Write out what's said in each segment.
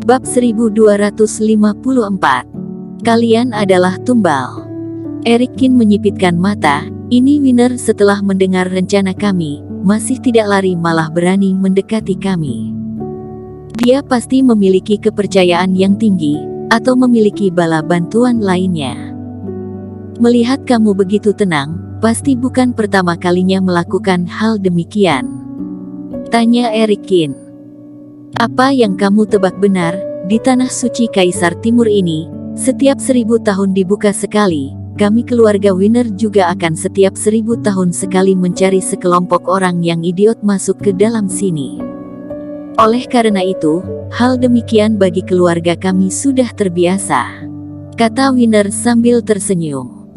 Bab 1254. Kalian adalah tumbal. Eric Kin menyipitkan mata. Ini Winner setelah mendengar rencana kami, masih tidak lari malah berani mendekati kami. Dia pasti memiliki kepercayaan yang tinggi, atau memiliki bala bantuan lainnya. Melihat kamu begitu tenang, pasti bukan pertama kalinya melakukan hal demikian. Tanya Eric Kin. Apa yang kamu tebak benar, di tanah suci Kaisar Timur ini, setiap 1000 tahun dibuka sekali, kami keluarga Winner juga akan setiap 1000 tahun sekali mencari sekelompok orang yang idiot masuk ke dalam sini. Oleh karena itu, hal demikian bagi keluarga kami sudah terbiasa, kata Winner sambil tersenyum.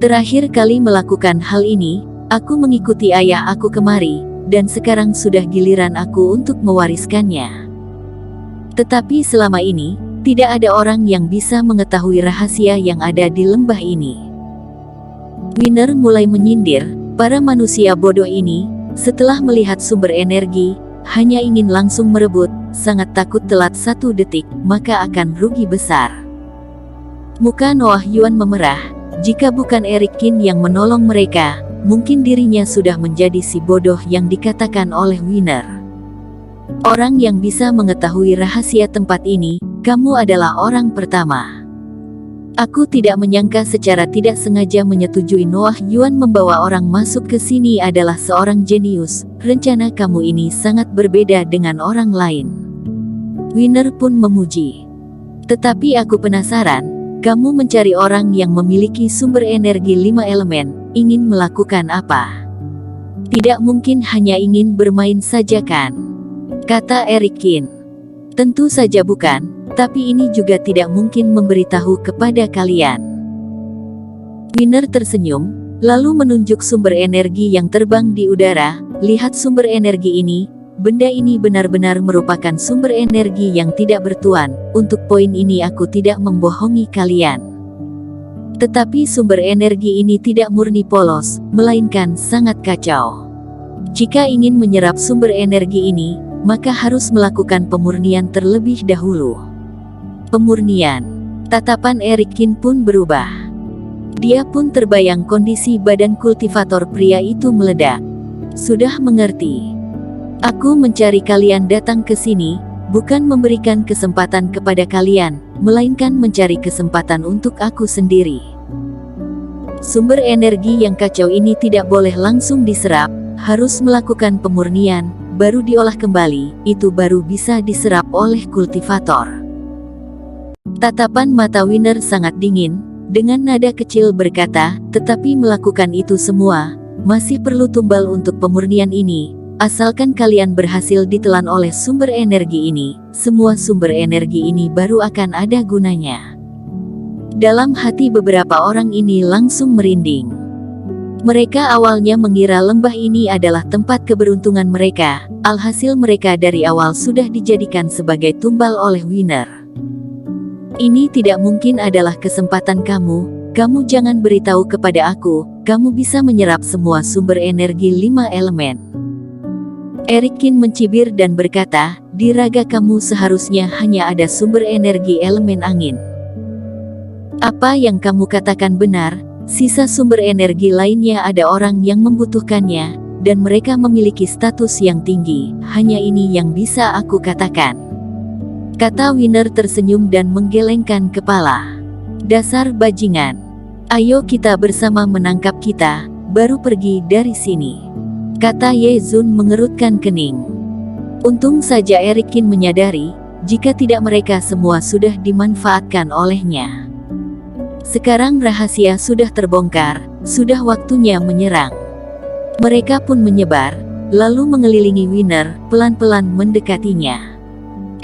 Terakhir kali melakukan hal ini, aku mengikuti ayah aku kemari, dan sekarang sudah giliran aku untuk mewariskannya. Tetapi selama ini, tidak ada orang yang bisa mengetahui rahasia yang ada di lembah ini. Winner mulai menyindir, para manusia bodoh ini, setelah melihat sumber energi, hanya ingin langsung merebut, sangat takut telat 1 detik, maka akan rugi besar. Muka Noah Yuan memerah, jika bukan Eric Kin yang menolong mereka, mungkin dirinya sudah menjadi si bodoh yang dikatakan oleh Winner. Orang yang bisa mengetahui rahasia tempat ini, kamu adalah orang pertama. Aku tidak menyangka secara tidak sengaja menyetujui Noah Yuan membawa orang masuk ke sini adalah seorang jenius. Rencana kamu ini sangat berbeda dengan orang lain. Winner pun memuji. Tetapi aku penasaran, kamu mencari orang yang memiliki sumber energi 5 elemen, ingin melakukan apa? Tidak mungkin hanya ingin bermain saja kan? Kata Eric Kin. Tentu saja bukan, tapi ini juga tidak mungkin memberitahu kepada kalian. Winner tersenyum, lalu menunjuk sumber energi yang terbang di udara. Lihat sumber energi ini, benda ini benar-benar merupakan sumber energi yang tidak bertuan. Untuk poin ini aku tidak membohongi kalian. Tetapi sumber energi ini tidak murni polos, melainkan sangat kacau. Jika ingin menyerap sumber energi ini, maka harus melakukan pemurnian terlebih dahulu. Pemurnian. Tatapan Eric Kin pun berubah. Dia pun terbayang kondisi badan kultivator pria itu meledak. Sudah mengerti. Aku mencari kalian datang ke sini, bukan memberikan kesempatan kepada kalian, melainkan mencari kesempatan untuk aku sendiri. Sumber energi yang kacau ini tidak boleh langsung diserap, harus melakukan pemurnian, baru diolah kembali, itu baru bisa diserap oleh kultivator. Tatapan mata Winner sangat dingin, dengan nada kecil berkata, tetapi melakukan itu semua, masih perlu tumbal untuk pemurnian ini, asalkan kalian berhasil ditelan oleh sumber energi ini, semua sumber energi ini baru akan ada gunanya. Dalam hati beberapa orang ini langsung merinding. Mereka awalnya mengira lembah ini adalah tempat keberuntungan mereka, alhasil mereka dari awal sudah dijadikan sebagai tumbal oleh Winner. Ini tidak mungkin adalah kesempatan kamu, kamu jangan beritahu kepada aku, kamu bisa menyerap semua sumber energi 5 elemen. Eric Kin mencibir dan berkata, di raga kamu seharusnya hanya ada sumber energi elemen angin. Apa yang kamu katakan benar. Sisa sumber energi lainnya ada orang yang membutuhkannya, dan mereka memiliki status yang tinggi, hanya ini yang bisa aku katakan. Kata Winner tersenyum dan menggelengkan kepala. Dasar bajingan. Ayo kita bersama menangkap kita, baru pergi dari sini. Kata Ye Zun mengerutkan kening. Untung saja Eric Kin menyadari, jika tidak mereka semua sudah dimanfaatkan olehnya. Sekarang rahasia sudah terbongkar, sudah waktunya menyerang. Mereka pun menyebar, lalu mengelilingi Winner, pelan-pelan mendekatinya.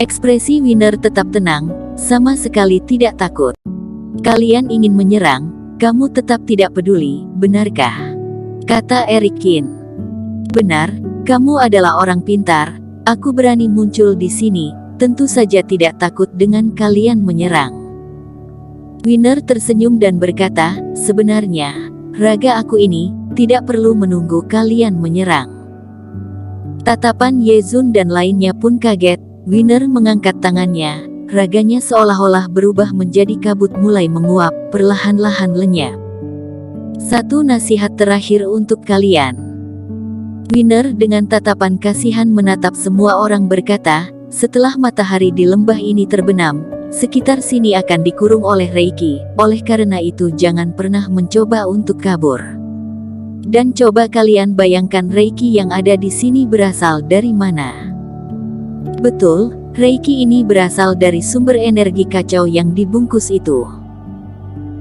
Ekspresi Winner tetap tenang, sama sekali tidak takut. Kalian ingin menyerang, kamu tetap tidak peduli, benarkah? Kata Eric Kin. Benar, kamu adalah orang pintar, aku berani muncul di sini, tentu saja tidak takut dengan kalian menyerang. Winner tersenyum dan berkata, sebenarnya, raga aku ini, tidak perlu menunggu kalian menyerang. Tatapan Ye Zun dan lainnya pun kaget. Winner mengangkat tangannya, raganya seolah-olah berubah menjadi kabut mulai menguap, perlahan-lahan lenyap. Satu nasihat terakhir untuk kalian. Winner dengan tatapan kasihan menatap semua orang berkata, setelah matahari di lembah ini terbenam, sekitar sini akan dikurung oleh Reiki, oleh karena itu jangan pernah mencoba untuk kabur. Dan coba kalian bayangkan Reiki yang ada di sini berasal dari mana? Betul, Reiki ini berasal dari sumber energi kacau yang dibungkus itu.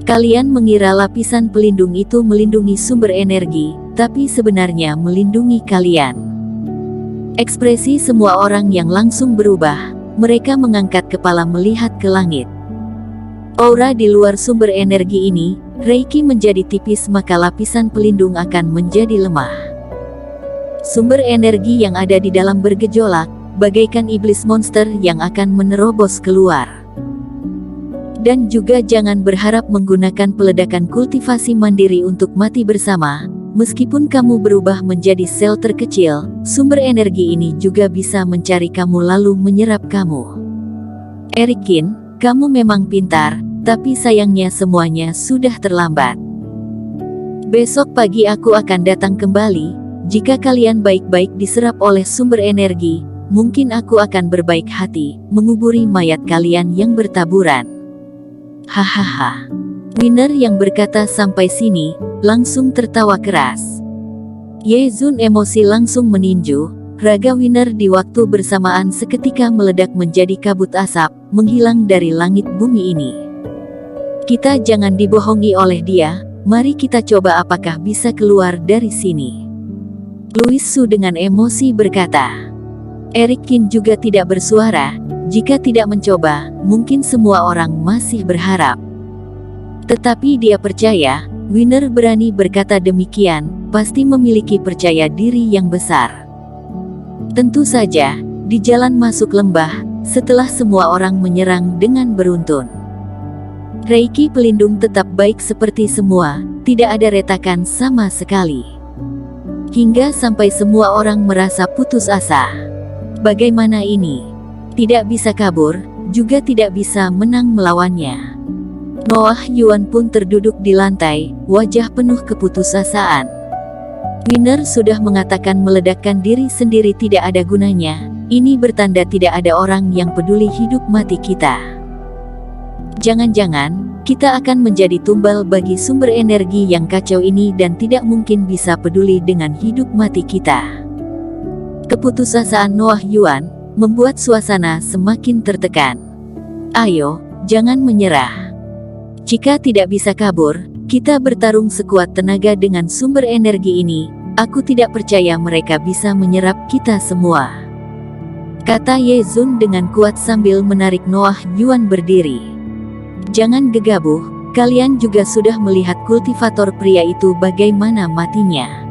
Kalian mengira lapisan pelindung itu melindungi sumber energi, tapi sebenarnya melindungi kalian. Ekspresi semua orang yang langsung berubah, mereka mengangkat kepala melihat ke langit. Aura di luar sumber energi ini, Reiki menjadi tipis maka lapisan pelindung akan menjadi lemah. Sumber energi yang ada di dalam bergejolak, bagaikan iblis monster yang akan menerobos keluar. Dan juga jangan berharap menggunakan peledakan kultivasi mandiri untuk mati bersama. Meskipun kamu berubah menjadi sel terkecil, sumber energi ini juga bisa mencari kamu lalu menyerap kamu. Erikin, kamu memang pintar, tapi sayangnya semuanya sudah terlambat. Besok pagi aku akan datang kembali. Jika kalian baik-baik diserap oleh sumber energi, mungkin aku akan berbaik hati, menguburi mayat kalian yang bertaburan. Hahaha. Winner yang berkata sampai sini, langsung tertawa keras. Ye Zun emosi langsung meninju, raga Winner di waktu bersamaan seketika meledak menjadi kabut asap, menghilang dari langit bumi ini. Kita jangan dibohongi oleh dia, mari kita coba apakah bisa keluar dari sini. Louis Su dengan emosi berkata. Erikin juga tidak bersuara, jika tidak mencoba, mungkin semua orang masih berharap. Tetapi dia percaya, Winner berani berkata demikian, pasti memiliki percaya diri yang besar. Tentu saja, di jalan masuk lembah, setelah semua orang menyerang dengan beruntun. Reiki pelindung tetap baik seperti semua, tidak ada retakan sama sekali. Hingga sampai semua orang merasa putus asa. Bagaimana ini? Tidak bisa kabur, juga tidak bisa menang melawannya. Noah Yuan pun terduduk di lantai, wajah penuh keputusasaan. Winner sudah mengatakan meledakkan diri sendiri tidak ada gunanya, ini bertanda tidak ada orang yang peduli hidup mati kita. Jangan-jangan, kita akan menjadi tumbal bagi sumber energi yang kacau ini dan tidak mungkin bisa peduli dengan hidup mati kita. Keputusasaan Noah Yuan membuat suasana semakin tertekan. Ayo, jangan menyerah. Jika tidak bisa kabur, kita bertarung sekuat tenaga dengan sumber energi ini. Aku tidak percaya mereka bisa menyerap kita semua. Kata Ye Zun dengan kuat sambil menarik Noah Yuan berdiri. Jangan gegabah, kalian juga sudah melihat kultivator pria itu bagaimana matinya.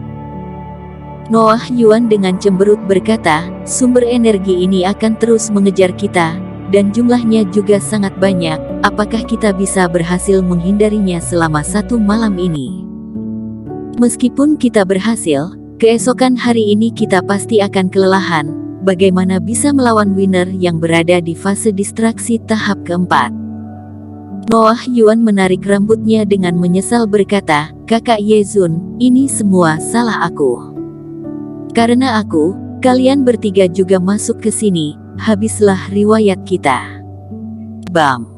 Noah Yuan dengan cemberut berkata, sumber energi ini akan terus mengejar kita, dan jumlahnya juga sangat banyak, apakah kita bisa berhasil menghindarinya selama satu malam ini? Meskipun kita berhasil, keesokan hari ini kita pasti akan kelelahan, bagaimana bisa melawan Winner yang berada di fase distraksi tahap keempat? Noah Yuan menarik rambutnya dengan menyesal berkata, Kakak Ye Zun, ini semua salah aku. Karena aku, kalian bertiga juga masuk ke sini, habislah riwayat kita. Bam.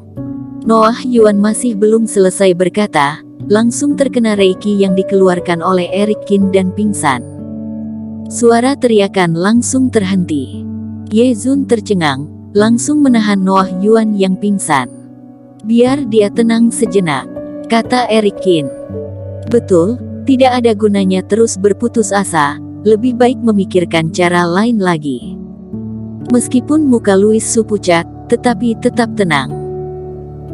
Noah Yuan masih belum selesai berkata, langsung terkena Reiki yang dikeluarkan oleh Erikin dan pingsan. Suara teriakan langsung terhenti. Ye Zun tercengang, langsung menahan Noah Yuan yang pingsan. Biar dia tenang sejenak, kata Erikin. Betul, tidak ada gunanya terus berputus asa. Lebih baik memikirkan cara lain lagi. Meskipun muka Louis Su pucat, tetapi tetap tenang.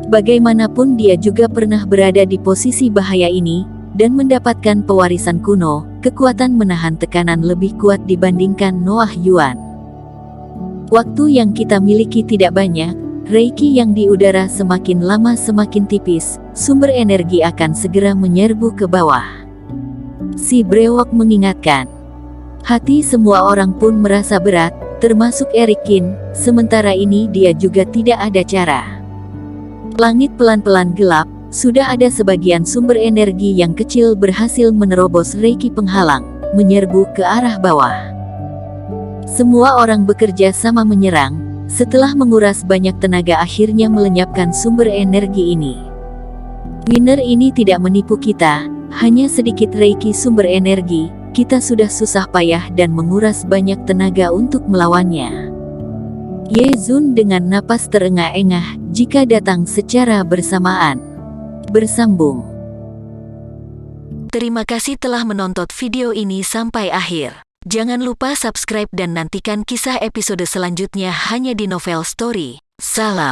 Bagaimanapun dia juga pernah berada di posisi bahaya ini, dan mendapatkan pewarisan kuno, kekuatan menahan tekanan lebih kuat dibandingkan Noah Yuan. Waktu yang kita miliki tidak banyak, Reiki yang di udara semakin lama semakin tipis, sumber energi akan segera menyerbu ke bawah. Si brewok mengingatkan. Hati semua orang pun merasa berat, termasuk Erikin. Sementara ini dia juga tidak ada cara. Langit pelan-pelan gelap, sudah ada sebagian sumber energi yang kecil berhasil menerobos reiki penghalang, menyerbu ke arah bawah. Semua orang bekerja sama menyerang, setelah menguras banyak tenaga akhirnya melenyapkan sumber energi ini. Winner ini tidak menipu kita, hanya sedikit reiki sumber energi, kita sudah susah payah dan menguras banyak tenaga untuk melawannya. Ye Zun dengan napas terengah-engah, jika datang secara bersamaan. Bersambung. Terima kasih telah menonton video ini sampai akhir. Jangan lupa subscribe dan nantikan kisah episode selanjutnya hanya di Novel Story. Salam.